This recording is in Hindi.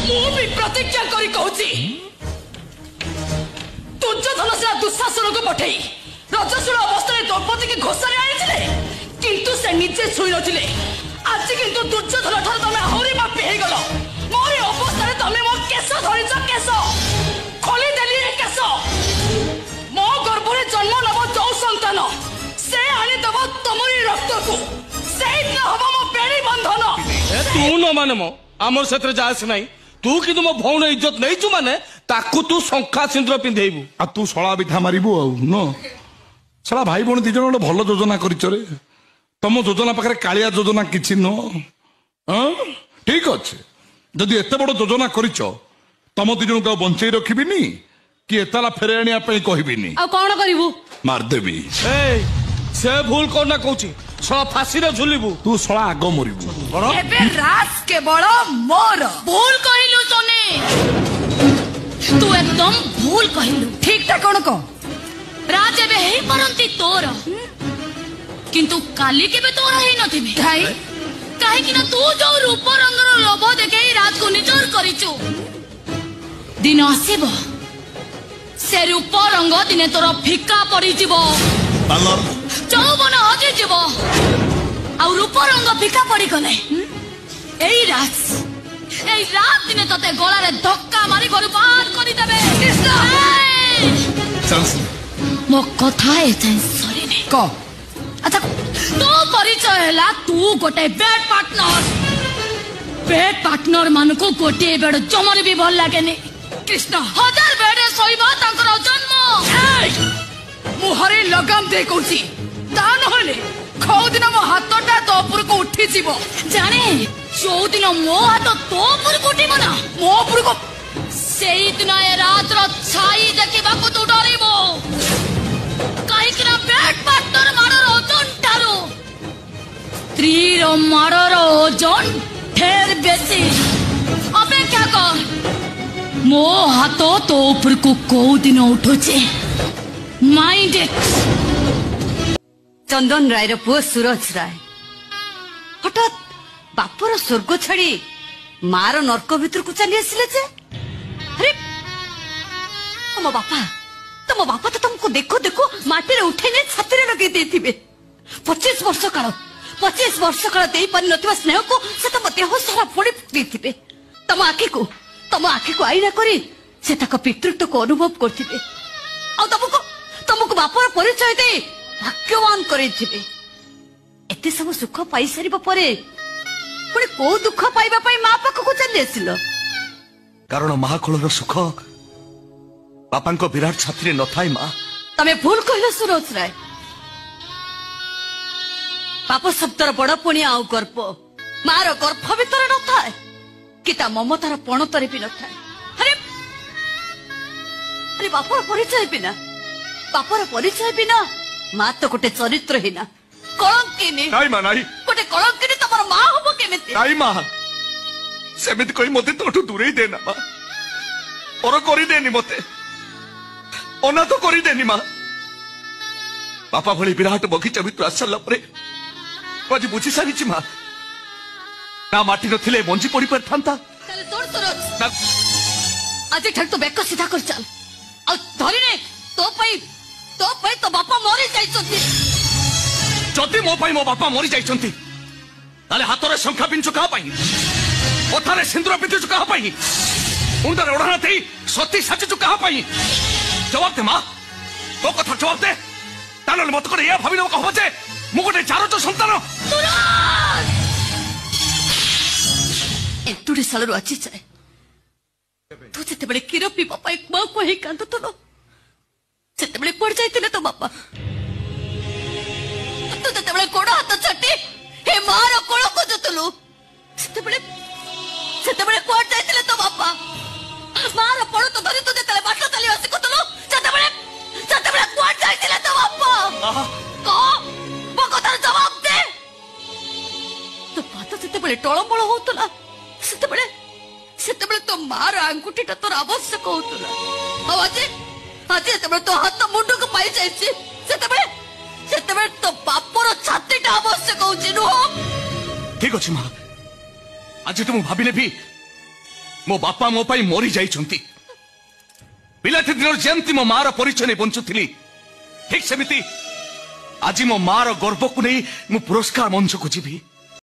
भी प्रतिज्ञा करी कहूची दुर्योधन से दुशासन को पठेई रजस्वल अवस्था द्रौपदी की घोषणा आनी किंतु से निजे शुई नथिले आज किंतु दुर्योधन ठार तमे आहरी मापी हे गलो मोरी अवस्था तमे मो केस धरिछ केस खोली देली ए केस मो गर्भरे जन्म नब जो संतान से आनी दब तमरी रक्त को से दिन हबो मो बेड़ी बंधन तू न माने मो हमर क्षेत्र जास नहीं तू कि तुम भौन इज्जत नहीं छु माने ताकू तू शंखा सिंदूर पिंधेबू आ तू सळा बिठा मारिबू आ न सळा भाई बोन दी जण भल योजना करिछ रे तम योजना पाखरे कालिया योजना किछि न हां ठीक अछि जदि एते बड़ योजना करिछ तम दी जण को बंचै रखिबिनी कि एताला फेरे आनिया पई कहबिनी आ कोन करिवू मार देबी ए से भूल कोना कहूची सळा फांसी रे झुलिबू तू सळा आगो मरिबू एबे रास के बड़ मोर भूल कहिलु सोने तू एकदम भूल कहिलु ठीक ता कोन को राज एबे हेई परंती तोर किंतु काली केबे तोर हेई नथिबे काहे कि ना तू जो रूप रंगर लोभ देखे रात को निजर करिचु दिन आसीबो से रूप रंग दिने तोर फिका पड़ी जीवो चौबन हजे जीव आ रूप रंग फिका पड़ी गले एई रात दिने तते गलारे धक्का मारी घर बाहर करी देबे मो कथा ए सरीने को अच्छा तो परिचय हैला तू गोटे बेड पार्टनर मान को गोटे बेड जमर भी भल लागेनी कृष्ण हजार बेडे सोइबा तांकर जन्म मुहरे लगाम दे कहूची ता नहले खौ दिन मो हातटा तो ऊपर को उठी जीवो जाने जो दिन मो हाथ तो ऊपर को उठिबो ना मो ऊपर को सेई दिन ए रात रो छाई देखिबा को तू डरिबो काहे कि ना बेड पार्टनर मारर ओजन ठारो स्त्री रो मारर ओजन ढेर बेसी अपेक्षा कर मो हाथ तो ऊपर को को दिन उठुचे माइंड इट चंदन राय रो पुओ सूरज राय हठात बापर स्वर्ग छाड़ी मार नर्क भीतर को चली आसिले जे अरे तुम बापा तो तुमको देखो देखो माटी रे उठे ने छाती रे लगे देथिबे 25 वर्ष काल देई पारि नथिबा स्नेह को से तुम देह सारा फोड़ी देथिबे तुम आखी को आईना करी से तक पितृत्व को अनुभव करथिबे आ तुमको बापर परिचय दे भाग्यवान करेथिबे एते सब सुख पाई सारिबा परे पुणी को दुख पाइबा पई मां पाख को चली आसिलो कारण महाकुलर सुख बापा को विराट छाती न थाए मां तमे भूल कहलो सूरज राय पाप शब्दर बड़ पुणी आउ गर्भ मार गर्भ भीतर न थाए कि ता ममतार पणतरे भी न थाए अरे बापर परिचय बिना मां तो गोटे चरित्रहीना कलंकिनी नाई मां नाई गोटे कलंकिनी तमर मां हबो केमिति नाई मां सेमिति कोई मते तोठु दूरे देना मां और करी देनी मते ओना तो करी देनी मां बापा भली विराट बगीचा भितर आसला परे आज बुझी सारी मां ना माटी नथिले मंजी पड़ी पर थांता चल तोड़ सूरज आज ठक तो बेक सीधा कर चल आ धरिने तो पई तो बापा मरी जाइछंती जदि मो पई मो बापा मरी जाइछंती ताले हातरे शंखा पिंचु कहा पई ओथारे सिंदूर पिंचु कहा पई मुंडरे ओढाना देई सती साचु कहा पई जवाब दे मां तो कथा जवाब दे तानले मत करे या भाबी न कहबो जे मु गोटे चारोच संतान एतुडे सालरो आछि जाय तू जेते बळे किरो पी बापा एक मां को हे कांदतलो जेते बळे पड़ जाइतिले तो बापा तू जेते बळे कोड हाथ छटी हे मारो कोळ को जतलो जेते बळे कोड जाइतिले तो बापा मारो पड़ तो धरि तो जेते बाटो तली आसी कोतलो जेते बळे कोड जाइतिले तो बापा को मो कथार जवाब दे तो बात जेते बळे टळमळ होतला सेते तो मार आंगुठीटा तोर आवश्यक होतला आज तो हाथ मुंडू को पाई जाइछि सेते तो बापर छातीटा आवश्यक होछि नु ठीक अछि मां आज तुम भाबिले भी मो बापा मो पाई मरी जाइछंती पिलाटी दिन जेमती मो मार परिचय नहीं बंचुथिली ठीक सेमिति आज मो मार गर्व को नहीं मु पुरस्कार मंच को जीवी